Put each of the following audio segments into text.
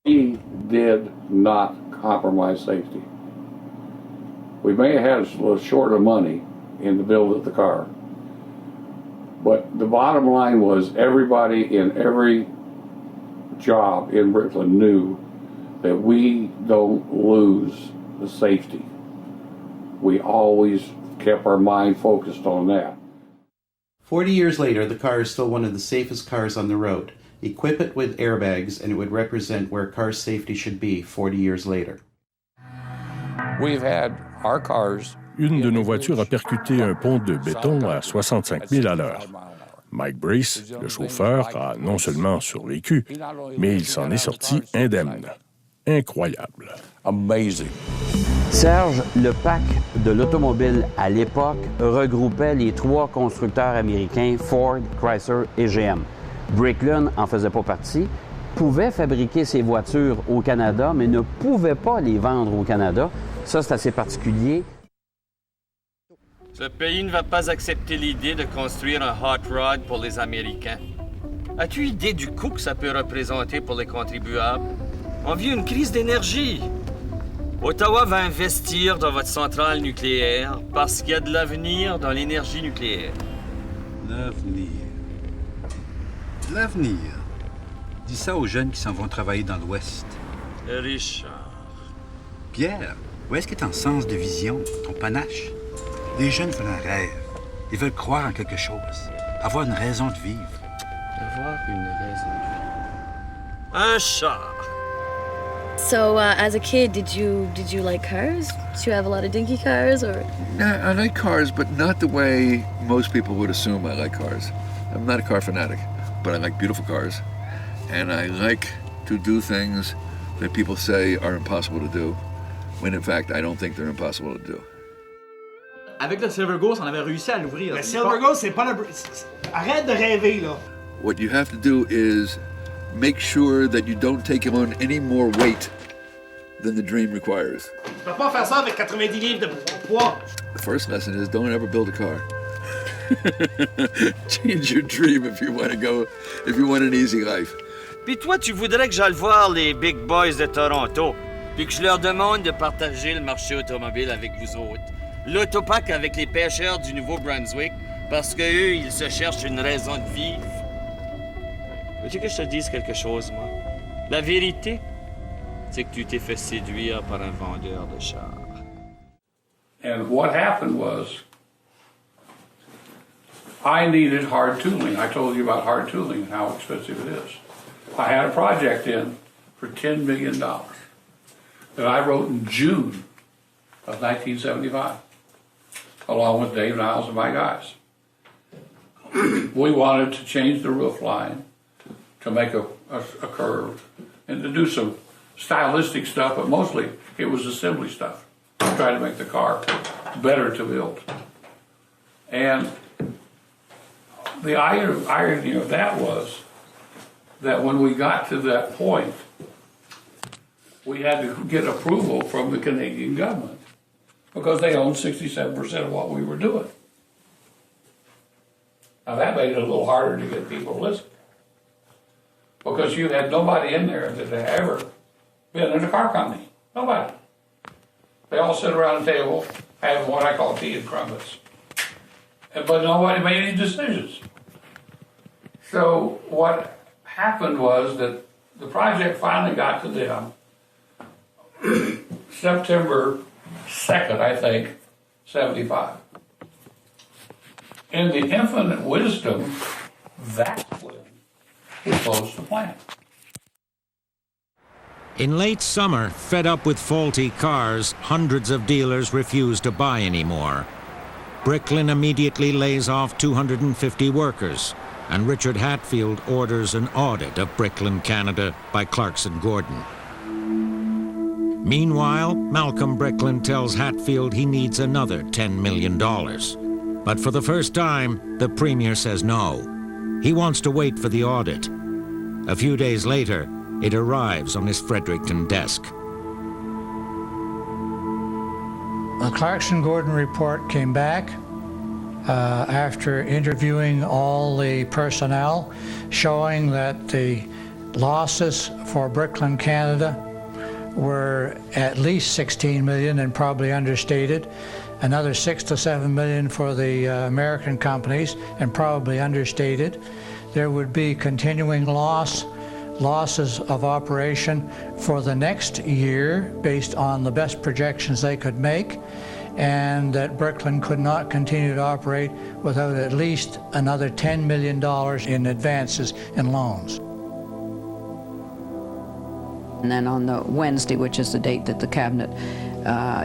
We did not compromise safety. We may have had a little short of money in the build of the car, but the bottom line was everybody in every job in Bricklin knew that we don't lose the safety. We always kept our mind focused on that. 40 years later, the car is still one of the safest cars on the road. Equip it with airbags and it would represent where car safety should be 40 years later. We've had our cars. Une de nos voitures a percuté un pont de béton à 65 000 à l'heure. Mike Brace, le chauffeur, a non seulement survécu, mais il s'en est sorti indemne. Incroyable. Amazing. Serge, le pack de l'automobile à l'époque regroupait les trois constructeurs américains Ford, Chrysler et GM. Bricklin en faisait pas partie, pouvait fabriquer ses voitures au Canada, mais ne pouvait pas les vendre au Canada. Ça, c'est assez particulier. Ce pays ne va pas accepter l'idée de construire un hot rod pour les Américains. As-tu idée du coût que ça peut représenter pour les contribuables? On vit une crise d'énergie. Ottawa va investir dans votre centrale nucléaire parce qu'il y a de l'avenir dans l'énergie nucléaire. L'avenir. L'avenir. Dis ça aux jeunes qui s'en vont travailler dans l'Ouest. Richard. Pierre, où est-ce que ton sens de vision, ton panache? Les jeunes veulent un rêve. Ils veulent croire en quelque chose. Avoir une raison de vivre. Avoir une raison de vivre. Un char. So, as a kid, did you like cars? Did you have a lot of dinky cars, or? I like cars, but not the way most people would assume I like cars. I'm not a car fanatic, but I like beautiful cars, and I like to do things that people say are impossible to do, when in fact I don't think they're impossible to do. Avec le Silver Ghost, on avait réussi à l'ouvrir. Le Silver Ghost, c'est pas le... Arrête de rêver, là. What you have to do is make sure that you don't take on any more weight than the dream requires. Tu peux pas faire ça avec 90 livres de poids. The first lesson is don't ever build a car. Change your dream if you want an easy life. Puis toi, tu voudrais que j'aille voir les Big Boys de Toronto, puis que je leur demande de partager le marché automobile avec vous autres. L'autopack avec les pêcheurs du Nouveau-Brunswick, parce qu'eux, ils se cherchent une raison de vivre. Veux-tu que je te dise quelque chose, moi? La vérité, c'est que tu t'es fait séduire par un vendeur de chars. And what happened was, I needed hard tooling. I told you about hard tooling and how expensive it is. I had a project in for $10 million that I wrote in June of 1975, along with Dave Niles and my guys. We wanted to change the roof line to make a curve and to do some stylistic stuff, but mostly it was assembly stuff, to try to make the car better to build. And the irony of that was that when we got to that point, we had to get approval from the Canadian government because they owned 67% of what we were doing. Now that made it a little harder to get people to listen because you had nobody in there that had ever been in a car company. Nobody. They all sit around the table having what I call tea and crumpets. But nobody made any decisions. So what happened was that the project finally got to them September 2nd, I think, 75. In the infinite wisdom, that's when we closed the plant. In late summer, fed up with faulty cars, hundreds of dealers refuse to buy anymore. Bricklin immediately lays off 250 workers, and Richard Hatfield orders an audit of Bricklin, Canada by Clarkson Gordon. Meanwhile, Malcolm Bricklin tells Hatfield he needs another $10 million. But for the first time, the Premier says no. He wants to wait for the audit. A few days later, it arrives on his Fredericton desk. The Clarkson Gordon report came back after interviewing all the personnel, showing that the losses for Bricklin Canada were at least 16 million and probably understated. Another 6 to 7 million for the American companies and probably understated. There would be continuing losses of operation for the next year based on the best projections they could make, and that Bricklin could not continue to operate without at least another $10 million in advances in loans. And then on the Wednesday, which is the date that the cabinet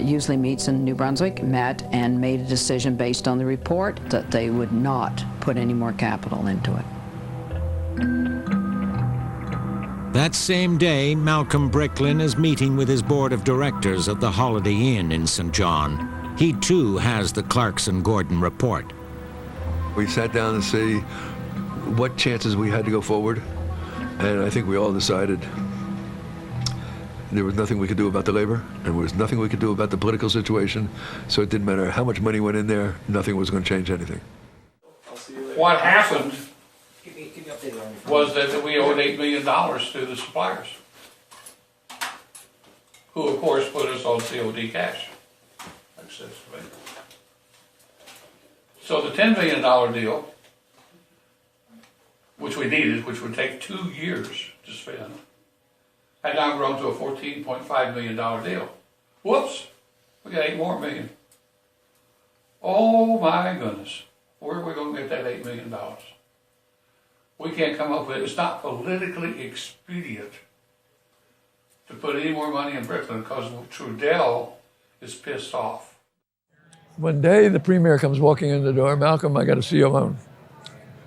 usually meets in New Brunswick, met and made a decision based on the report that they would not put any more capital into it. That same day, Malcolm Bricklin is meeting with his board of directors of the Holiday Inn in St. John. He too has the Clarkson-Gordon report. We sat down to see what chances we had to go forward, and I think we all decided there was nothing we could do about the labor, and there was nothing we could do about the political situation, so it didn't matter how much money went in there, nothing was going to change anything. What happened was that we owed $8 million to the suppliers, who of course put us on COD cash. So the $10 million deal, which we needed, which would take 2 years to spend, had now grown to a $14.5 million deal. Whoops, we got $8 more million. Oh my goodness, where are we going to get that $8 million? We can't come up with it. It's not politically expedient to put any more money in Bricklin because Trudell is pissed off. One day the Premier comes walking in the door, Malcolm, I got to see you alone.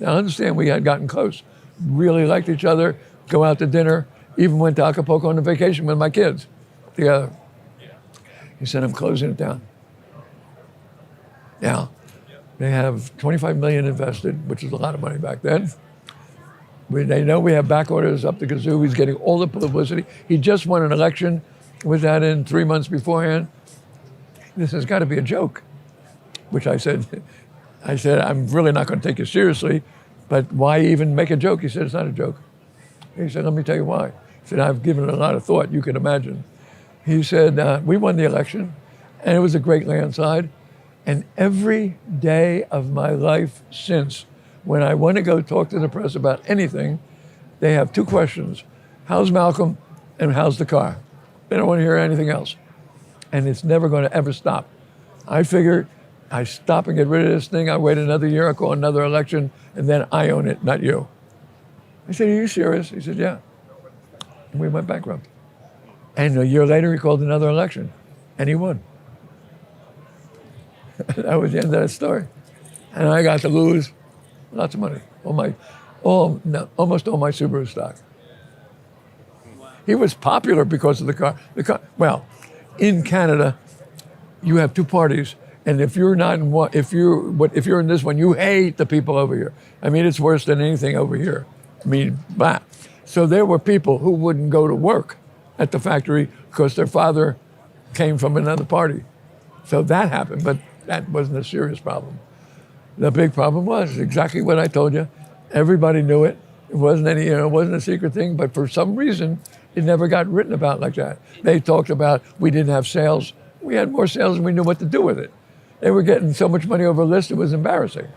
Now I understand we had gotten close, really liked each other, go out to dinner, even went to Acapulco on a vacation with my kids together. He said, I'm closing it down. Now, they have 25 million invested, which is a lot of money back then. They know we have back orders up the kazoo. He's getting all the publicity. He just won an election with that in 3 months beforehand. This has got to be a joke, which I said, I'm really not going to take you seriously, but why even make a joke? He said, it's not a joke. He said, let me tell you why. He said, I've given it a lot of thought, you can imagine. He said, we won the election, and it was a great landslide. And every day of my life since, when I want to go talk to the press about anything, they have two questions. How's Malcolm and how's the car? They don't want to hear anything else. And it's never going to ever stop. I figured I stop and get rid of this thing, I wait another year, I call another election, and then I own it, not you. I said, are you serious? He said, yeah. And we went bankrupt. And a year later, he called another election, and he won. That was the end of that story. And I got to lose lots of money, almost all my Subaru stock. He was popular because of the car. Well, in Canada, you have two parties, and if you're not in one, if you're in this one, you hate the people over here. I mean, it's worse than anything over here. I mean, blah. So there were people who wouldn't go to work at the factory because their father came from another party. So that happened, but that wasn't a serious problem. The big problem was exactly what I told you. Everybody knew it. It wasn't it wasn't a secret thing, but for some reason, it never got written about like that. They talked about we didn't have sales. We had more sales and we knew what to do with it. They were getting so much money over a list, it was embarrassing.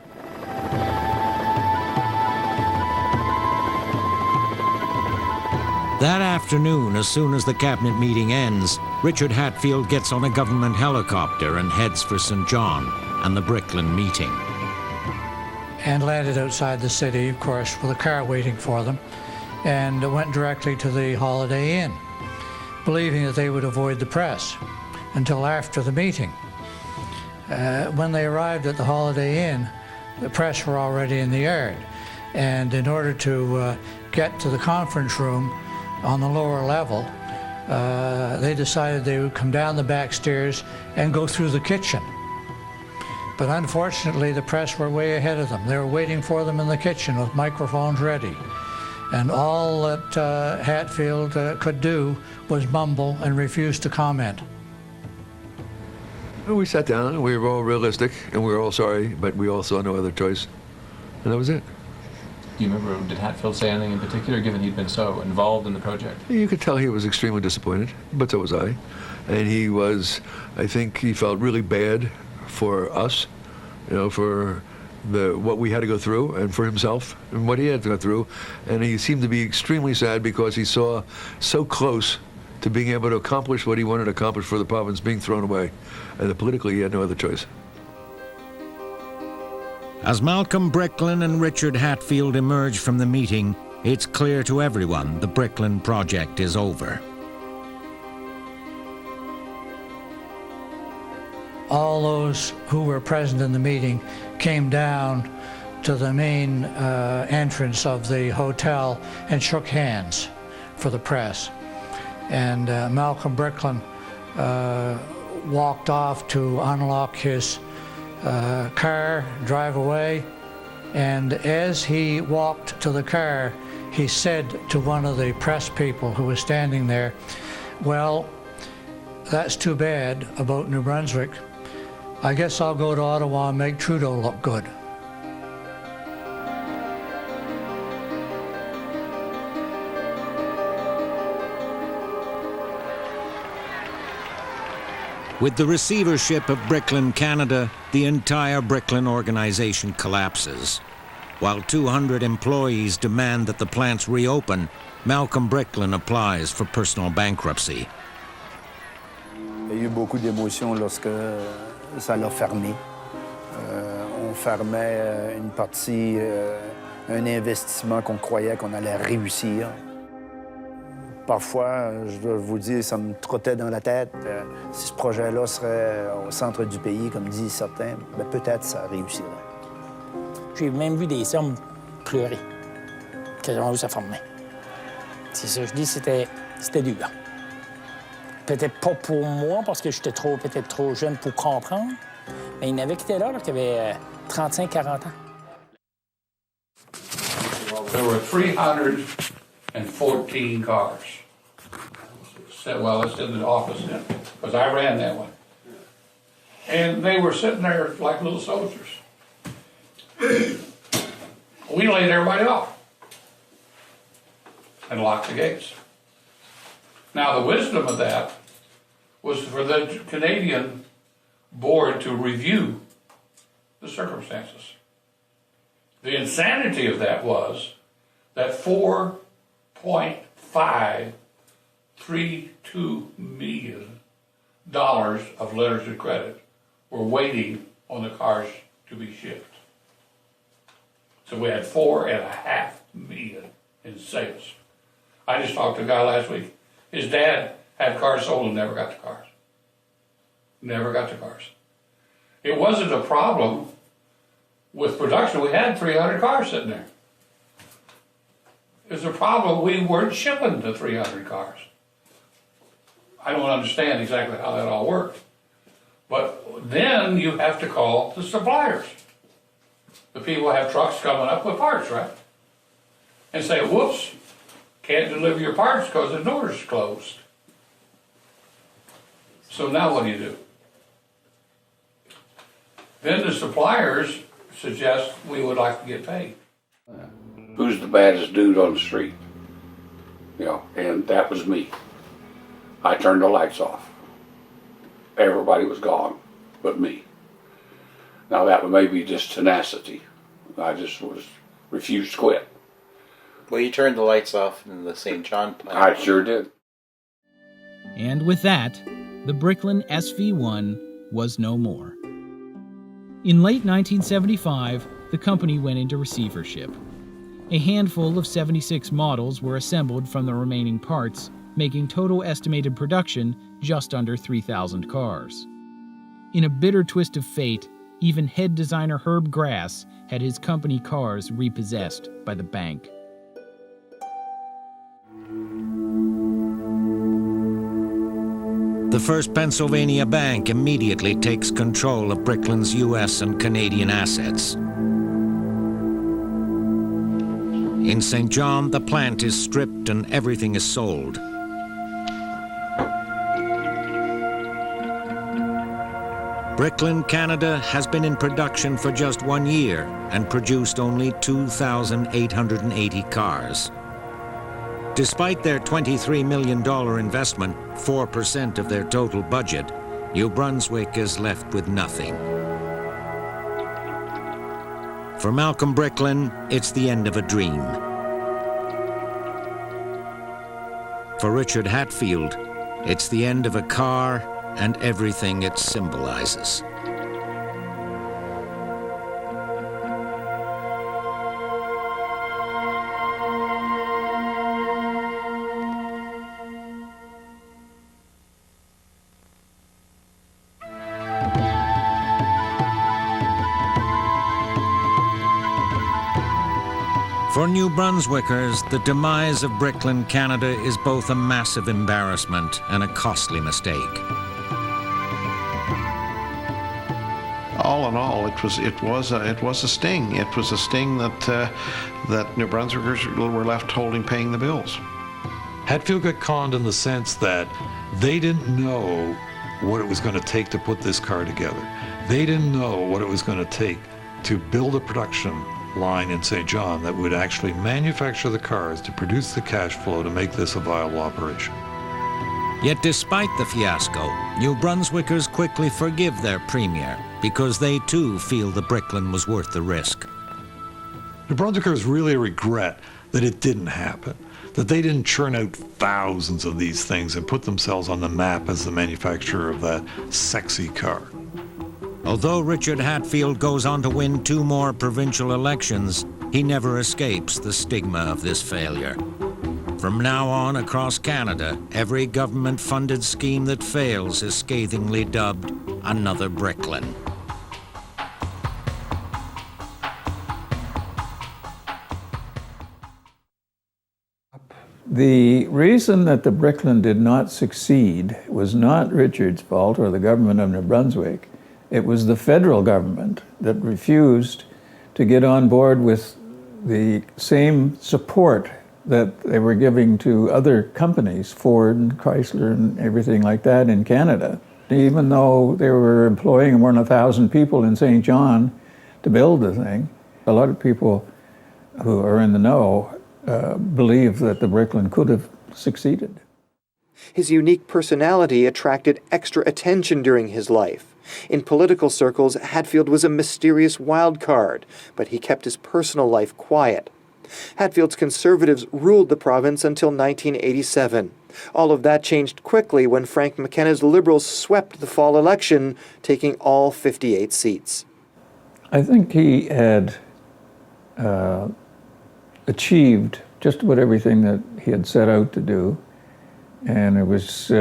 That afternoon, as soon as the cabinet meeting ends, Richard Hatfield gets on a government helicopter and heads for St. John and the Bricklin meeting. And landed outside the city, of course, with a car waiting for them, and went directly to the Holiday Inn, believing that they would avoid the press until after the meeting. When they arrived at the Holiday Inn, the press were already in the yard, and in order to get to the conference room on the lower level, they decided they would come down the back stairs and go through the kitchen. But unfortunately, the press were way ahead of them. They were waiting for them in the kitchen with microphones ready. And all that Hatfield could do was mumble and refuse to comment. We sat down, and we were all realistic, and we were all sorry, but we all saw no other choice. And that was it. Do you remember, did Hatfield say anything in particular, given he'd been so involved in the project? You could tell he was extremely disappointed, but so was I. And he was, I think he felt really bad for us, you know, for what we had to go through, and for himself and what he had to go through. And he seemed to be extremely sad because he saw so close to being able to accomplish what he wanted to accomplish for the province being thrown away. And politically, he had no other choice. As Malcolm Bricklin and Richard Hatfield emerge from the meeting, it's clear to everyone the Bricklin project is over. All those who were present in the meeting came down to the main entrance of the hotel and shook hands for the press. And Malcolm Bricklin walked off to unlock his car, drive away, and as he walked to the car, he said to one of the press people who was standing there, "Well, that's too bad about New Brunswick. I guess I'll go to Ottawa and make Trudeau look good." With the receivership of Bricklin Canada, the entire Bricklin organization collapses. While 200 employees demand that the plants reopen, Malcolm Bricklin applies for personal bankruptcy. Il y a eu beaucoup d'émotions lorsque ça l'a fermé. On fermait une partie, un investissement qu'on croyait qu'on allait réussir. Parfois, je dois vous dire, ça me trottait dans la tête. Si ce projet-là serait au centre du pays, comme disent certains, bien, peut-être ça réussirait. J'ai même vu des hommes pleurer quand ils ont vu ça fermer. C'est ça, je dis, c'était dur. Peut-être pas pour moi, parce que j'étais peut-être trop jeune pour comprendre, mais il y en avait qui étaient là qui avaient 35-40 ans. There were 314 cars. Well, it's in the office then, because I ran that one. And they were sitting there like little soldiers. We laid everybody off and locked the gates. Now, the wisdom of that was for the Canadian board to review the circumstances. The insanity of that was that $4.532 million of letters of credit were waiting on the cars to be shipped. So we had $4.5 million in sales. I just talked to a guy last week. His dad had cars sold and never got the cars. Never got the cars. It wasn't a problem with production. We had 300 cars sitting there. It was a problem we weren't shipping the 300 cars. I don't understand exactly how that all worked. But then you have to call the suppliers. The people have trucks coming up with parts, right? And say, whoops, can't deliver your parts because the door's closed. So now what do? Then the suppliers suggest we would like to get paid. Who's the baddest dude on the street? You know, and that was me. I turned the lights off. Everybody was gone but me. Now that may be just tenacity. I just refused to quit. Well, you turned the lights off in the St. John plant. I sure did. And with that, the Bricklin SV1 was no more. In late 1975, the company went into receivership. A handful of 76 models were assembled from the remaining parts, making total estimated production just under 3,000 cars. In a bitter twist of fate, even head designer Herb Grass had his company cars repossessed by the bank. The First Pennsylvania Bank immediately takes control of Bricklin's U.S. and Canadian assets. In St. John, the plant is stripped and everything is sold. Bricklin, Canada has been in production for just 1 year and produced only 2,880 cars. Despite their $23 million investment, 4% of their total budget, New Brunswick is left with nothing. For Malcolm Bricklin, it's the end of a dream. For Richard Hatfield, it's the end of a car and everything it symbolizes. For New Brunswickers, the demise of Bricklin, Canada is both a massive embarrassment and a costly mistake. All in all, it was a sting. It was a sting that New Brunswickers were left holding, paying the bills. Hatfield got conned in the sense that they didn't know what it was going to take to put this car together. They didn't know what it was going to take to build a production line in St. John that would actually manufacture the cars to produce the cash flow to make this a viable operation. Yet despite the fiasco, New Brunswickers quickly forgive their premier because they too feel the Bricklin was worth the risk. New Brunswickers really regret that it didn't happen, that they didn't churn out thousands of these things and put themselves on the map as the manufacturer of that sexy car. Although Richard Hatfield goes on to win 2 more provincial elections, he never escapes the stigma of this failure. From now on, across Canada, every government-funded scheme that fails is scathingly dubbed another Bricklin. The reason that the Bricklin did not succeed was not Richard's fault or the government of New Brunswick. It was the federal government that refused to get on board with the same support that they were giving to other companies, Ford and Chrysler and everything like that in Canada. Even though they were employing more than 1,000 people in St. John to build the thing, a lot of people who are in the know believe that the Bricklin could have succeeded. His unique personality attracted extra attention during his life. In political circles, Hatfield was a mysterious wild card, but he kept his personal life quiet. Hatfield's Conservatives ruled the province until 1987. All of that changed quickly when Frank McKenna's Liberals swept the fall election, taking all 58 seats. I think he had achieved just about everything that he had set out to do, and it was, he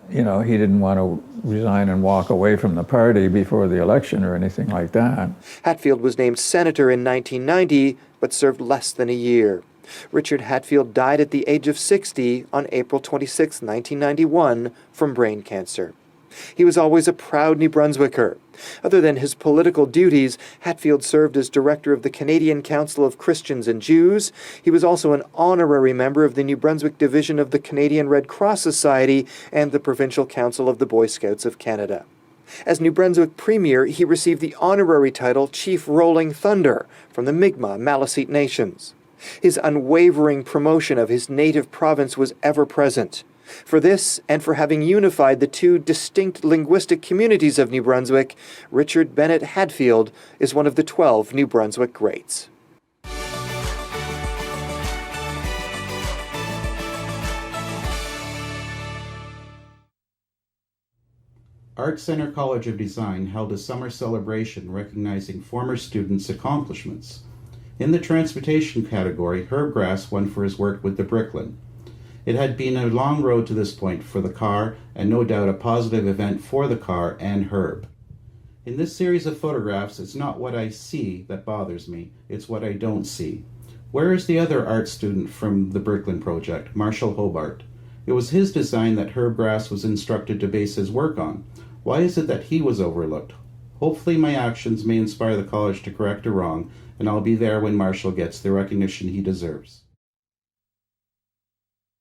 didn't want to resign and walk away from the party before the election or anything like that. Hatfield was named senator in 1990, but served less than a year. Richard Hatfield died at the age of 60 on April 26, 1991, from brain cancer. He was always a proud New Brunswicker. Other than his political duties, Hatfield served as director of the Canadian Council of Christians and Jews. He was also an honorary member of the New Brunswick division of the Canadian Red Cross Society and the Provincial Council of the Boy Scouts of Canada. As New Brunswick Premier, he received the honorary title Chief Rolling Thunder from the Mi'kmaq Maliseet Nations. His unwavering promotion of his native province was ever present. For this, and for having unified the 2 distinct linguistic communities of New Brunswick, Richard Bennett Hatfield is one of the 12 New Brunswick greats. Arts Centre College of Design held a summer celebration recognizing former students' accomplishments. In the transportation category, Herb Grass won for his work with the Bricklin. It had been a long road to this point for the car, and no doubt a positive event for the car and Herb. In this series of photographs, it's not what I see that bothers me, it's what I don't see. Where is the other art student from the Bricklin project, Marshall Hobart? It was his design that Herb Grass was instructed to base his work on. Why is it that he was overlooked? Hopefully my actions may inspire the college to correct a wrong, and I'll be there when Marshall gets the recognition he deserves.